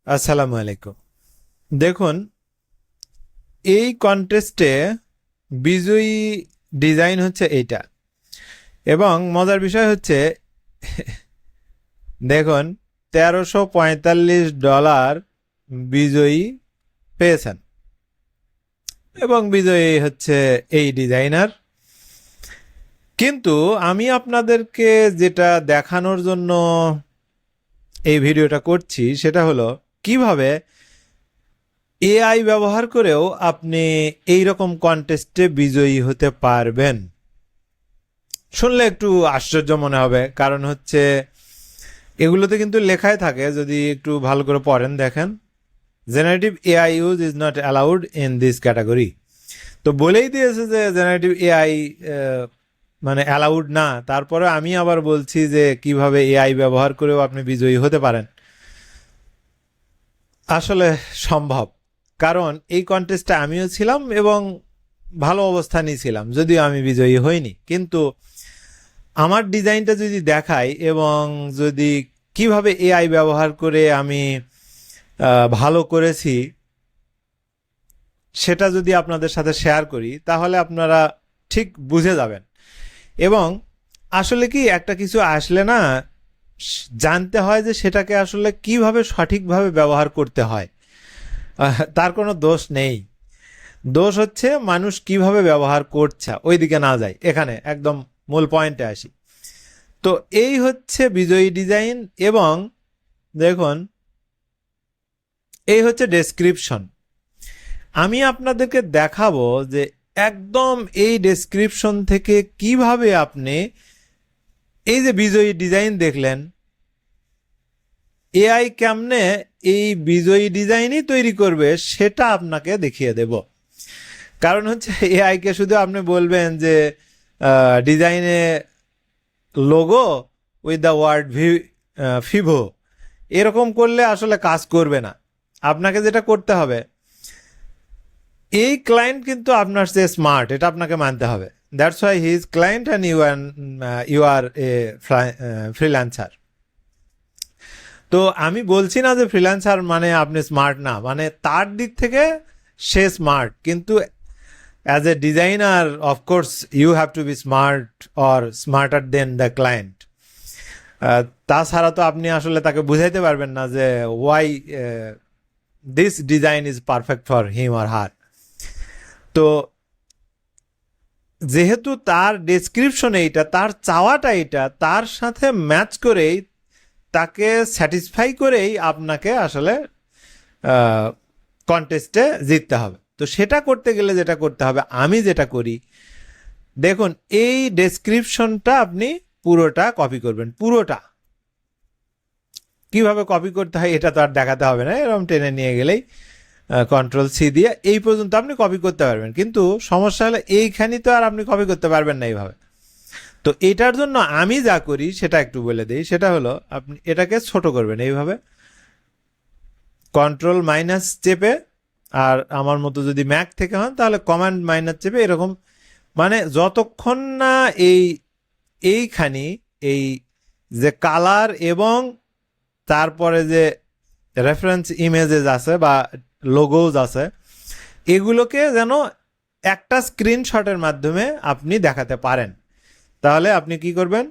আসসালামু আলাইকুম। দেখুন, এই কন্টেস্টে বিজয়ী ডিজাইন হচ্ছে এইটা, এবং মজার বিষয় হচ্ছে দেখুন, $1345 বিজয়ী পেয়েছেন, এবং বিজয়ী হচ্ছে এই ডিজাইনার। কিন্তু আমি আপনাদেরকে যেটা দেখানোর জন্য এই ভিডিওটা করছি সেটা হলো কিভাবে এআই ব্যবহার করেও আপনি এই রকম কন্টেস্টে বিজয়ী হতে পারবেন। শুনলে একটু আশ্চর্য মনে হবে, কারণ হচ্ছে এগুলোতে কিন্তু লেখাই থাকে, যদি একটু ভালো করে পড়েন দেখেন, generative AI use is not allowed in this category. তো বলেই দিয়েছে যে জেনারেটিভ এআই মানে অ্যালাউড না, তারপরে আমি আবার বলছি যে কিভাবে এআই ব্যবহার করেও আপনি বিজয়ী হতে পারেন। আসলে সম্ভব, কারণ এই কন্টেস্টে আমিও ছিলাম এবং ভালো অবস্থানই ছিলাম, যদিও আমি বিজয়ী হইনি। কিন্তু আমার ডিজাইনটা যদি দেখাই এবং যদি কিভাবে এআই ব্যবহার করে আমি ভালো করেছি সেটা যদি আপনাদের সাথে শেয়ার করি, তাহলে আপনারা ঠিক বুঝে যাবেন। এবং আসলে কি, একটা কিছু আসলে না, জানতে হয় যে সেটাকে আসলে কিভাবে সঠিকভাবে ব্যবহার করতে হয়। তার কোনো দোষ নেই, দোষ হচ্ছে মানুষ কিভাবে ব্যবহার করছে, ওইদিকে না যায়, এখানে একদম মূল পয়েন্টে আসি। তো এই হচ্ছে বিজয়ী ডিজাইন, এবং দেখুন এই হচ্ছে ডেসক্রিপশন। আমি আপনাদেরকে দেখাবো যে একদম এই ডেসক্রিপশন থেকে কিভাবে আপনি এই যে বিজয়ী ডিজাইন দেখলেন, এআই কেমনে এই বিজয়ী ডিজাইনই তৈরি করবে সেটা আপনাকে দেখিয়ে দেব। কারণ হচ্ছে এআই কে শুধু আপনি বলবেন যে ডিজাইনে লোগো উইথ দ্য ওয়ার্ড ফিভো, এরকম করলে আসলে কাজ করবে না। আপনাকে যেটা করতে হবে, এই ক্লায়েন্ট কিন্তু আপনার চেয়ে স্মার্ট, এটা আপনাকে মানতে হবে। That's why he is client and you are a freelancer. তো আমি বলছি না যে ফ্রিল্যান্সার মানে আপনি স্মার্ট না, মানে তার দিক থেকে সে স্মার্ট, কিন্তু as a designer of course you have to be smart or smarter than the client. তাছাড়া তো আপনি আসলে তাকে বুঝাইতে পারবেন না যে why this design is perfect for him or her. তো যেহেতু তার ডেসক্রিপশন এইটা, তার চাওয়াটা এইটা, তার সাথে ম্যাচ করেই, তাকে স্যাটিসফাই করেই আপনাকে আসলে কন্টেস্টে জিততে হবে। তো সেটা করতে গেলে যেটা করতে হবে, আমি যেটা করি, দেখুন এই ডেসক্রিপশনটা আপনি পুরোটা কপি করবেন। পুরোটা কিভাবে কপি করতে হয় এটা তো আর দেখাতে হবে না, এরকম টেনে নিয়ে গেলেই কন্ট্রোল সি দিয়ে এই পর্যন্ত আপনি কপি করতে পারবেন। কিন্তু সমস্যা হলো এইখানে তো আর আপনি কপি করতে পারবেন না এইভাবে। তো এটার জন্য আমি যা করি সেটা একটু বলে দিই। সেটা হলো আপনি এটাকে ছোট করবেন এইভাবে, কন্ট্রোল মাইনাস চেপে, আর আমার মতো যদি ম্যাক থেকে হন তাহলে কমান্ড মাইনাস চেপে, এরকম মানে যতক্ষণ না এইখানি এই যে কালার এবং তারপরে যে রেফারেন্স ইমেজেস আছে বা লোগোজ আছে, এগুলোকে যেন একটা স্ক্রিনশটের মাধ্যমে আপনি দেখাতে পারেন। তাহলে আপনি কি করবেন,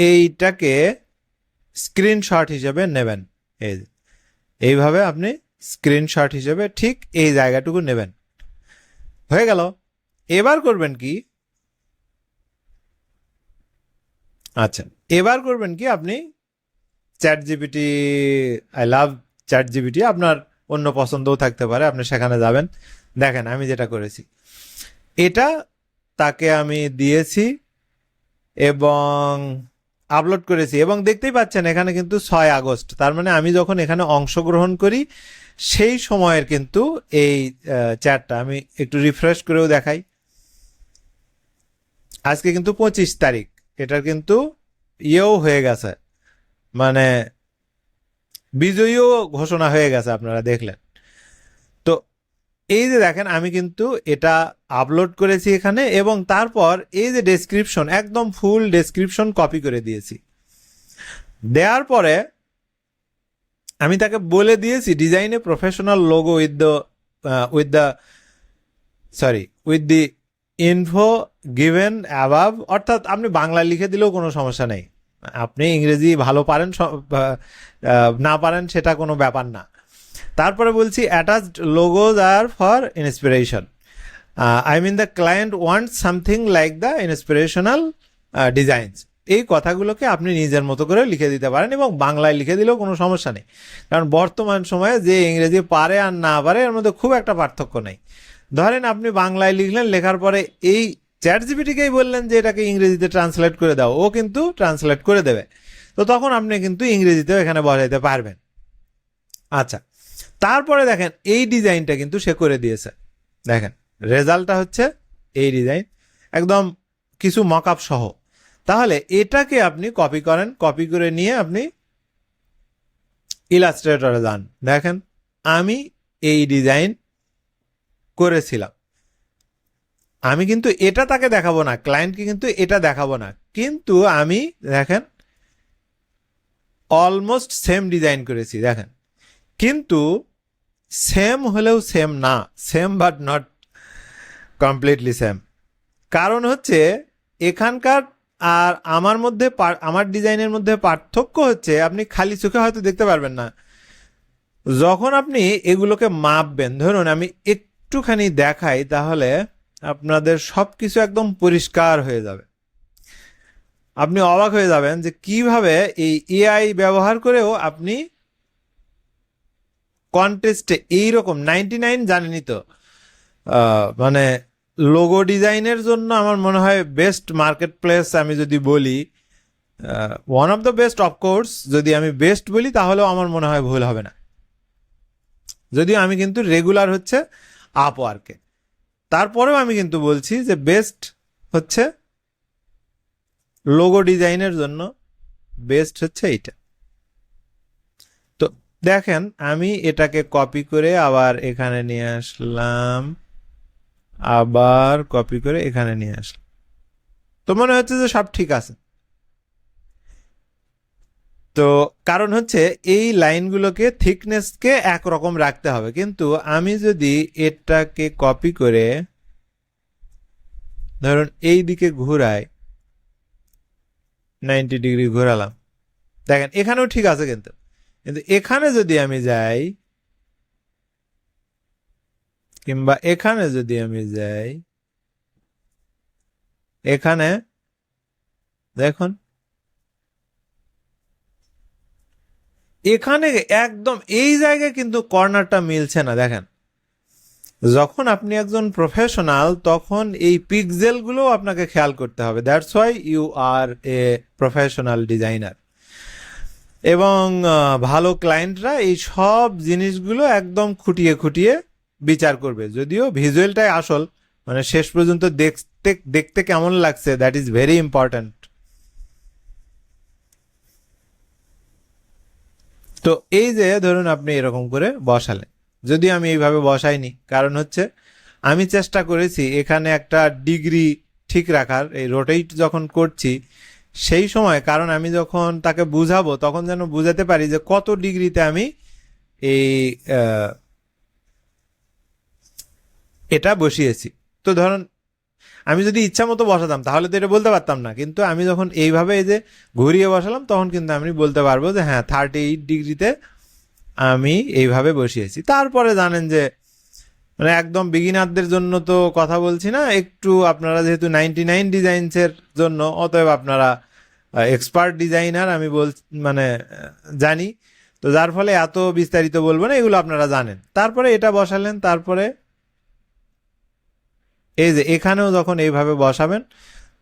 এইটাকে স্ক্রিনশট হিসেবে নেবেন। এইভাবে আপনি স্ক্রিনশট হিসেবে ঠিক এই জায়গাটুকু নেবেন। হয়ে গেল। এবার করবেন কি, আচ্ছা এবার করবেন কি, আপনি chat GPT, I love chat GPT, আপনার অন্য পছন্দও থাকতে পারে, আপনি সেখানে যাবেন। দেখেন আমি যেটা করেছি, এটা তাকে আমি দিয়েছি এবং আপলোড করেছি, এবং দেখতেই পাচ্ছেন এখানে কিন্তু 6 আগস্ট, তার মানে আমি যখন এখানে অংশগ্রহণ করি সেই সময়ের কিন্তু এই চ্যাটটা। আমি একটু রিফ্রেশ করেও দেখাই, আজকে কিন্তু 25 তারিখ, এটার কিন্তু ইয়েও হয়ে গেছে, মানে বিজয়ীও ঘোষণা হয়ে গেছে, আপনারা দেখলেন। তো এই যে দেখেন আমি কিন্তু এটা আপলোড করেছি এখানে, এবং তারপর এই যে ডেসক্রিপশন, একদম ফুল ডেসক্রিপশন কপি করে দিয়েছি। দেওয়ার পরে আমি তাকে বলে দিয়েছি ডিজাইনে professional logo with the sorry with the info given above, অর্থাৎ আপনি বাংলা লিখে দিলেও কোনো সমস্যা নেই, আপনি ইংরেজি ভালো পারেন না পারেন সেটা কোনো ব্যাপার না। তারপরে বলছি attached logos are for inspiration, I mean the client wants something like the inspirational designs. এই কথাগুলোকে আপনি নিজের মতো করে লিখে দিতে পারেন এবং বাংলায় লিখে দিলেও কোনো সমস্যা নেই, কারণ বর্তমান সময়ে যে ইংরেজি পারে আর না পারে এর মধ্যে খুব একটা পার্থক্য নেই। ধরেন আপনি বাংলায় লিখলেন, লেখার পরে এই চ্যাটজিপিটিকেই বললেন যে এটাকে ইংরেজিতে ট্রান্সলেট করে দাও, ও কিন্তু ট্রান্সলেট করে দেবে, তো তখন আপনি কিন্তু ইংরেজিতেও এখানে বসাইতে পারবেন। আচ্ছা, তারপরে দেখেন এই ডিজাইনটা কিন্তু সে করে দিয়েছে, দেখেন রেজাল্টটা হচ্ছে এই ডিজাইন, একদম কিছু মকআপ সহ। তাহলে এটাকে আপনি কপি করেন, কপি করে নিয়ে আপনি ইলাস্ট্রেটরে যান, দেখেন আমি এই ডিজাইন করেছিলাম, আমি কিন্তু এটা তাকে দেখাবো না, ক্লায়েন্টকে কিন্তু এটা দেখাবো না, কিন্তু আমি দেখেন অলমোস্ট সেম ডিজাইন করেছি দেখেন, কিন্তু সেম হলেও সেম না, same but not completely same. কারণ হচ্ছে এখানকার আর আমার মধ্যে আমার ডিজাইনের মধ্যে পার্থক্য হচ্ছে আপনি খালি চোখে হয়তো দেখতে পারবেন না, যখন আপনি এগুলোকে মাপবেন, ধরুন আমি একটুখানি দেখাই তাহলে আপনাদের সব কিছু একদম পরিষ্কার হয়ে যাবে, আপনি অবাক হয়ে যাবেন যে কিভাবে এই এআই ব্যবহার করেও আপনি কন্টেস্টে এইরকম 99 জানেনই তো, মানে লোগো ডিজাইনের জন্য আমার মনে হয় বেস্ট মার্কেট প্লেস আমি যদি বলি, one of the best of course, যদি আমি বেস্ট বলি তাহলেও আমার মনে হয় ভুল হবে না, যদিও আমি কিন্তু রেগুলার হচ্ছে আপওয়ার্কে, তারপরেও আমি কিন্তু বলছি যে বেস্ট হচ্ছে লোগো ডিজাইনের জন্য বেস্ট হচ্ছে এইটা। তো দেখেন আমি এটাকে কপি করে আবার এখানে নিয়ে আসলাম, আবার কপি করে এখানে নিয়ে আসলাম, তো মনে হচ্ছে যে সব ঠিক আছে। তো কারণ হচ্ছে এই লাইনগুলোকে থিকনেসকে একরকম রাখতে হবে, কিন্তু আমি যদি এটাকে কপি করে ধরুন এই দিকে ঘুরাই, 90 ডিগ্রি ঘোরালাম, দেখেন এখানেও ঠিক আছে, কিন্তু কিন্তু এখানে যদি আমি যাই কিংবা এখানে যদি আমি যাই, এখানে দেখুন এখানে একদম এই জায়গায় কিন্তু কর্নারটা মিলছে না। দেখেন যখন আপনি একজন প্রফেশনাল তখন এই পিক্সেলগুলো আপনাকে খেয়াল করতে হবে, that's why you are a professional designer. এবং ভালো ক্লায়েন্টরা এই সব জিনিসগুলো একদম খুঁটিয়ে খুঁটিয়ে বিচার করবে, যদিও ভিজুয়ালটাই আসল, মানে শেষ পর্যন্ত দেখতে দেখতে কেমন লাগছে দ্যাট ইজ ভেরি ইম্পর্ট্যান্ট। তো এই যে ধরুন আপনি এরকম করে বসালেন, যদি আমি এইভাবে বসাইনি, কারণ হচ্ছে আমি চেষ্টা করেছি এখানে একটা ডিগ্রি ঠিক রাখার, এই রোটেট যখন করছি সেই সময়, কারণ আমি যখন তাকে বুঝাবো তখন যেন বুঝাতে পারি যে কত ডিগ্রিতে আমি এই এটা বসিয়েছি। তো ধরুন আমি যদি ইচ্ছা মতো বসাতাম তাহলে তো এটা বলতে পারতাম না, কিন্তু আমি যখন এইভাবে এই যে ঘুরিয়ে বসালাম তখন কিন্তু আমি বলতে পারবো যে হ্যাঁ 38 ডিগ্রিতে আমি এইভাবে বসিয়েছি। তারপরে জানেন যে মানে একদম বিগিনারদের জন্য তো কথা বলছি না, একটু আপনারা যেহেতু 99 ডিজাইনসের জন্য, অতএব আপনারা এক্সপার্ট ডিজাইনার আমি মানে জানি, তো যার ফলে এত বিস্তারিত বলবো না, এগুলো আপনারা জানেন। তারপরে এটা বসালেন, তারপরে এই যে এখানেও যখন এইভাবে বসাবেন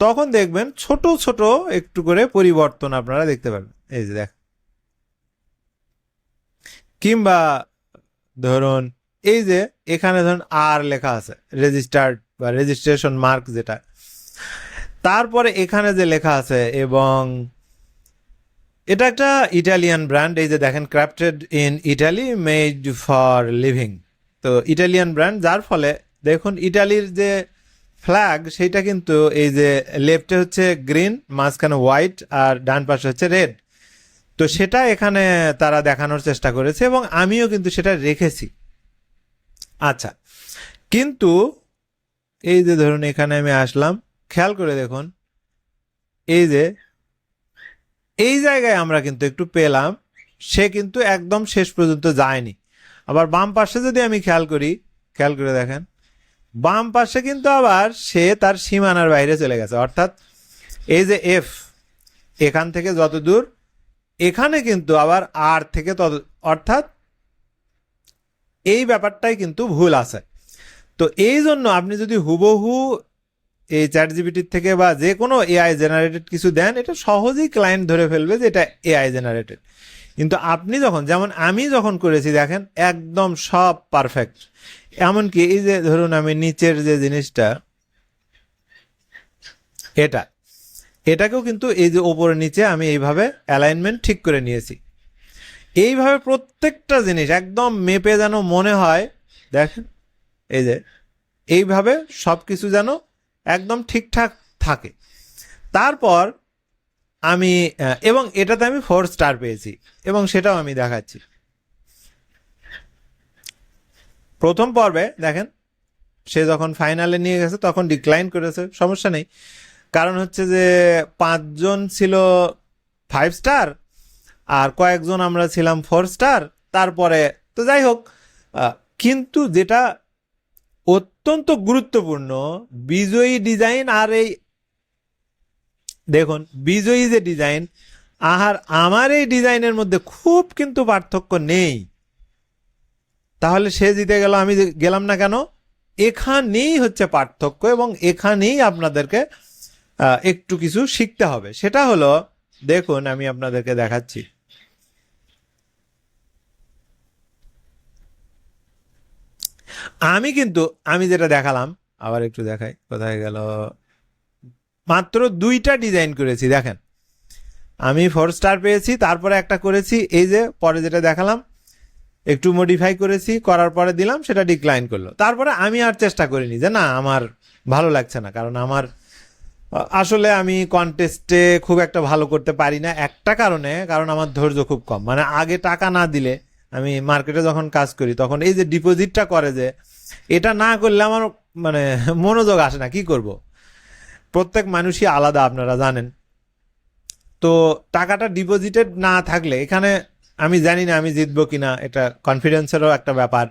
তখন দেখবেন ছোট ছোট একটু করে পরিবর্তন আপনারা দেখতে পাবেন, এই যে দেখ, কিংবা ধরুন এই যে এখানে ধরুন আর লেখা আছে রেজিস্টার্ড বা রেজিস্ট্রেশন মার্ক যেটা, তারপরে এখানে যে লেখা আছে, এবং এটা একটা ইটালিয়ান ব্র্যান্ড, এই যে দেখেন crafted in Italy made for living, তো ইটালিয়ান ব্র্যান্ড, যার ফলে দেখুন ইটালির যে ফ্ল্যাগ সেইটা কিন্তু এই যে লেফটে হচ্ছে গ্রিন, মাঝখানে হোয়াইট আর ডান পাশে হচ্ছে রেড, তো সেটা এখানে তারা দেখানোর চেষ্টা করেছে এবং আমিও কিন্তু সেটা রেখেছি। আচ্ছা, কিন্তু এই যে ধরুন এখানে আমি আসলাম, খেয়াল করে দেখুন এই যে এই জায়গায় আমরা কিন্তু একটু পেলাম, সে কিন্তু একদম শেষ পর্যন্ত যায়নি। আবার বাম পাশে যদি আমি খেয়াল করে দেখেন, বাম পাশে কিন্তু আবার সে তার সীমানার বাইরে চলে গেছে। অর্থাৎ এই যে এফ এখান থেকে যত দূর, এখানে কিন্তু আবার আর থেকে তত, অর্থাৎ এই ব্যাপারটাই কিন্তু ভুল আছে। তো এই জন্য আপনি যদি হুবহু এই চ্যাট জিপিটির থেকে বা যে কোনো এআই জেনারেটেড কিছু দেন, এটা সহজেই ক্লায়েন্ট ধরে ফেলবে যে এটা এআই জেনারেটেড। কিন্তু আপনি যখন, যেমন আমি যখন করেছি দেখেন একদম সব পারফেক্ট। এমনকি এই যে ধরুন আমি নিচের যে জিনিসটা, এটাকেও কিন্তু এই যে ওপরে নিচে আমি এইভাবে অ্যালাইনমেন্ট ঠিক করে নিয়েছি। এইভাবে প্রত্যেকটা জিনিস একদম মেপে যেন মনে হয়, দেখেন এই যে এইভাবে সব কিছু যেন একদম ঠিকঠাক থাকে। তারপর আমি এবং এটাতে আমি 4 স্টার পেয়েছি এবং সেটাও আমি দেখাচ্ছি। প্রথম পর্বে দেখেন সে যখন ফাইনালে নিয়ে গেছে তখন ডিক্লাইন করেছে, সমস্যা নেই। কারণ হচ্ছে যে 5 জন ছিল 5 স্টার আর কয়েকজন আমরা ছিলাম 4 স্টার। তারপরে তো যাই হোক, কিন্তু যেটা অত্যন্ত গুরুত্বপূর্ণ, বিজয়ী ডিজাইন আর এই দেখুন বিজয়ী যে ডিজাইন আর আমার এই ডিজাইনের মধ্যে খুব কিন্তু পার্থক্য নেই। তাহলে সে জিতে গেল, আমি গেলাম না কেন? এখানেই হচ্ছে পার্থক্য এবং এখানেই আপনাদেরকে একটু কিছু শিখতে হবে। সেটা হলো, দেখুন আমি আপনাদেরকে দেখাচ্ছি। আমি যেটা দেখালাম, আবার একটু দেখাই, কোথায় গেল, মাত্র 2টা ডিজাইন করেছি। দেখেন আমি 4 স্টার পেয়েছি, তারপরে একটা করেছি এই যে পরে যেটা দেখালাম, একটু মডিফাই করেছি, করার পরে দিলাম, সেটা ডিক্লাইন করলো। তারপরে আমি আর চেষ্টা করিনি যে না আমার ভালো লাগছে না, কারণ আমার আসলে আমি কন্টেস্টে খুব একটা ভালো করতে পারি না একটা কারণে, কারণ আমার ধৈর্য খুব কম। মানে আগে টাকা না দিলে, আমি মার্কেটে যখন কাজ করি তখন এই যে ডিপোজিটটা করে, যে এটা না করলে আমার মানে মনোযোগ আসে না, কি করব। প্রত্যেক মানুষই আলাদা, আপনারা জানেন। তো টাকাটা ডিপোজিটেড না থাকলে এখানে আমি জানি না আমি জিতবো কিনা, এটা কনফিডেন্সেরও একটা ব্যাপার।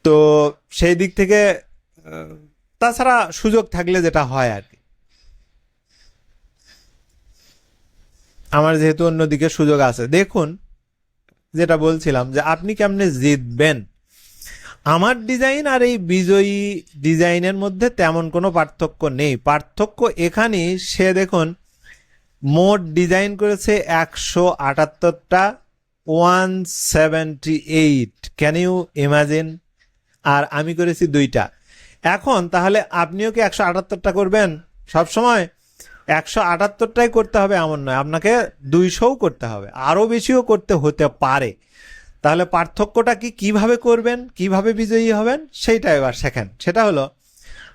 তো সেই দিক থেকে তাছাড়া সুযোগ থাকলে যেটা হয় আর কি, আমার যেহেতু অন্যদিকে সুযোগ আছে। দেখুন যেটা বলছিলাম যে আপনি কেমনে জিতবেন, আমার ডিজাইন আর এই বিজয়ী ডিজাইনের মধ্যে তেমন কোনো পার্থক্য নেই। পার্থক্য এখানেই, সে দেখুন মোট ডিজাইন করেছে 178টা, 178, ক্যান ইউ ইমাজিন? আর আমি করেছি 2টা। এখন তাহলে আপনিও কি 178টা করবেন? সবসময় 178টাই করতে হবে এমন নয়, আপনাকে 200ও করতে হবে, আরও বেশিও করতে হতে পারে। তাহলে পার্থক্যটা কি, কিভাবে করবেন, কিভাবে বিজয়ী হবেন, সেইটা এবার শেখেন। সেটা হলো,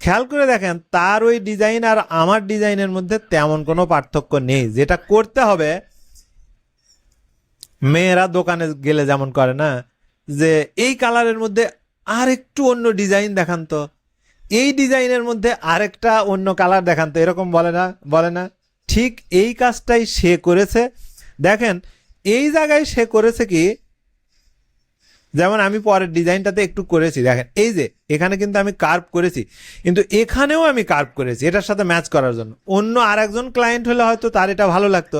খেয়াল করে দেখেন তার ওই ডিজাইন আর আমার ডিজাইনের মধ্যে তেমন কোনো পার্থক্য নেই। যেটা করতে হবে, মেয়েরা দোকানে গেলে যেমন করে না, যে এই কালারের মধ্যে আর একটু অন্য ডিজাইন দেখান তো, এই ডিজাইনের মধ্যে আরেকটা অন্য কালার দেখান তো, এরকম বলে না? ঠিক এই কাজটাই সে করেছে। দেখেন এই জায়গায় সে করেছে কি, যেমন আমি পরের ডিজাইনটাতে একটু করেছি, দেখেন এই যে এখানে কিন্তু আমি কার্ভ করেছি, কিন্তু এখানেও আমি কার্ভ করেছি এটার সাথে ম্যাচ করার জন্য। অন্য আর একজন ক্লায়েন্ট হলে হয়তো তার এটা ভালো লাগতো,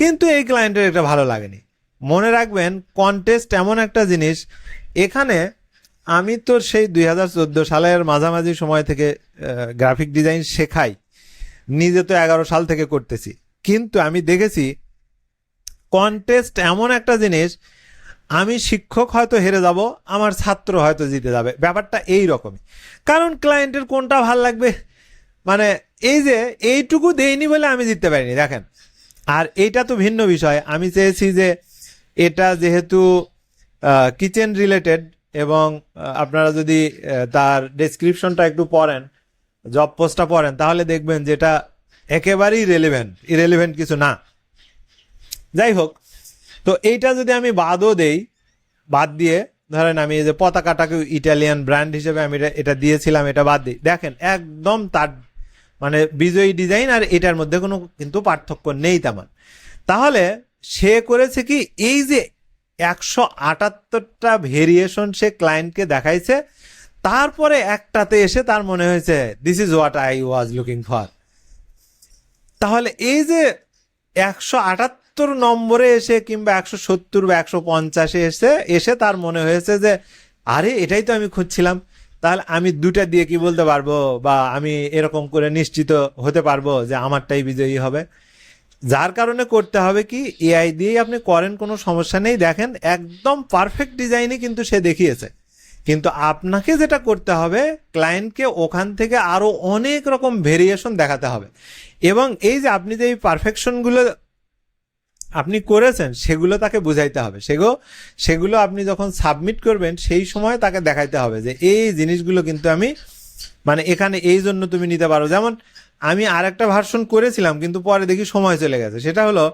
কিন্তু এই ক্লায়েন্টের এটা ভালো লাগেনি। মনে রাখবেন কন্টেস্ট এমন একটা জিনিস, এখানে আমি তো সেই 2014 সালের মাঝামাঝি সময় থেকে গ্রাফিক ডিজাইন শেখাই, নিজে তো 11 সাল থেকে করতেছি। কিন্তু আমি দেখেছি কন্টেস্ট এমন একটা জিনিস, আমি শিক্ষক হয়তো হেরে যাব, আমার ছাত্র হয়তো জিতে যাবে, ব্যাপারটা এই রকমই। কারণ ক্লায়েন্টের কোনটা ভাল লাগবে, মানে এই যে এইটুকু দেইনি বলে আমি জিততে পারিনি, দেখেন। আর এইটা তো ভিন্ন বিষয়, আমি চেয়েছি যে এটা যেহেতু কিচেন রিলেটেড এবং আপনারা যদি তার ডেসক্রিপশনটা একটু পড়েন, জব পোস্টটা পড়েন, তাহলে দেখবেন যেটা একেবারেই ইরেলিভেন্ট কিছু না। যাই হোক, তো এইটা যদি আমি বাদও দেই, বাদ দিয়ে ধরেন আমি এই যে পতাকাটাকে ইটালিয়ান ব্র্যান্ড হিসেবে আমি এটা দিয়েছিলাম, এটা বাদ দিই, দেখেন একদম তার মানে বিজয়ী ডিজাইন আর এটার মধ্যে কোনো কিন্তু পার্থক্য নেই তেমন। তাহলে সে করেছে কি, এই যে 178টা ভেরিয়েশন সে ক্লায়েন্টকে দেখাইছে, তারপরে একটাতে এসে তার মনে হয়েছে this is what I was looking for. তাহলে এই যে 178 নম্বরে এসে কিংবা 170 বা 150 এসে তার মনে হয়েছে যে আরে এটাই তো আমি খুঁজছিলাম, তাহলে আমি দুটা দিয়ে কি বলতে পারবো বা আমি এরকম করে নিশ্চিত হতে পারবো যে আমারটাই বিজয়ী হবে। যার কারণে করতে হবে কি, এআই দিয়েই আপনি করেন, কোনো সমস্যা নেই। দেখেন একদম পারফেক্ট ডিজাইনই কিন্তু সে দেখিয়েছে, কিন্তু আপনাকে যেটা করতে হবে ক্লায়েন্টকে ওখান থেকে আরো অনেক রকম ভেরিয়েশন দেখাতে হবে, এবং এই যে আপনি যে এই পারফেকশনগুলো আপনি করেছেন সেগুলো তাকে বুঝাইতে হবে। সেগুলো আপনি যখন সাবমিট করবেন সেই সময় তাকে দেখাইতে হবে যে এই জিনিসগুলো কিন্তু আমি মানে এখানে এই জন্য তুমি নিতে পারো। যেমন আমি আরেকটা ভার্সন করেছিলাম কিন্তু পরে দেখি সময় চলে গেছে, সেটা হলো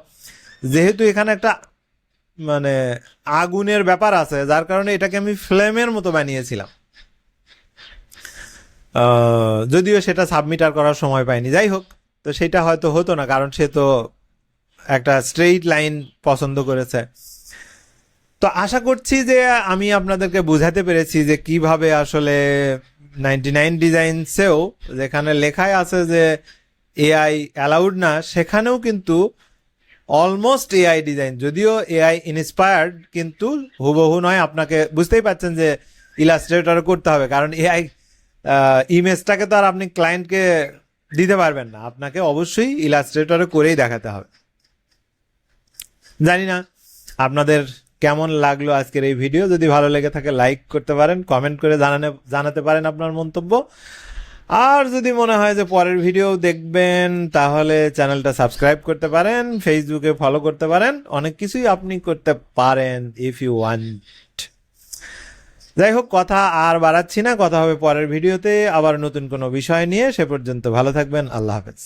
যেহেতু এখানে একটা মানে আগুনের ব্যাপার আছে, যার কারণে এটাকে আমি ফ্লেমের মতো বানিয়েছিলাম, যদিও সেটা সাবমিট আর করার সময় পাইনি। যাই হোক, তো সেটা হয়তো হতো না, কারণ সে তো একটা স্ট্রেইট লাইন পছন্দ করেছে। তো আশা করছি যে আমি আপনাদেরকে বোঝাতে পেরেছি যে কিভাবে আসলে 99 ডিজাইনসেও যেখানে লেখাই আছে যে এআই অ্যালাউড না, সেখানেও কিন্তু অলমোস্ট এআই ডিজাইন, যদিও এআই ইন্সপায়ার্ড কিন্তু হুবহু নয়। আপনাকে বুঝতেই পারছেন যে ইলাস্ট্রেটর করতে হবে, কারণ এআই ইমেজটাকে তো আর আপনি ক্লায়েন্টকে দিতে পারবেন না, আপনাকে অবশ্যই ইলাস্ট্রেটরে করেই দেখাতে হবে। জানি না আপনাদের কেমন লাগলো আজকের এই ভিডিও। যদি ভালো লেগে থাকে লাইক করতে পারেন, কমেন্ট করে জানাতে পারেন আপনার মন্তব্য। আর যদি মনে হয় যে পরের ভিডিও দেখবেন তাহলে চ্যানেলটা সাবস্ক্রাইব করতে পারেন, ফেসবুকে ফলো করতে পারেন, অনেক কিছুই আপনি করতে পারেন ইফ ইউ ওয়ান্ট। যাই হোক, কথা আর বাড়াচ্ছি না, কথা হবে পরের ভিডিওতে আবার নতুন কোনো বিষয় নিয়ে। সে পর্যন্ত ভালো থাকবেন, আল্লাহ হাফেজ।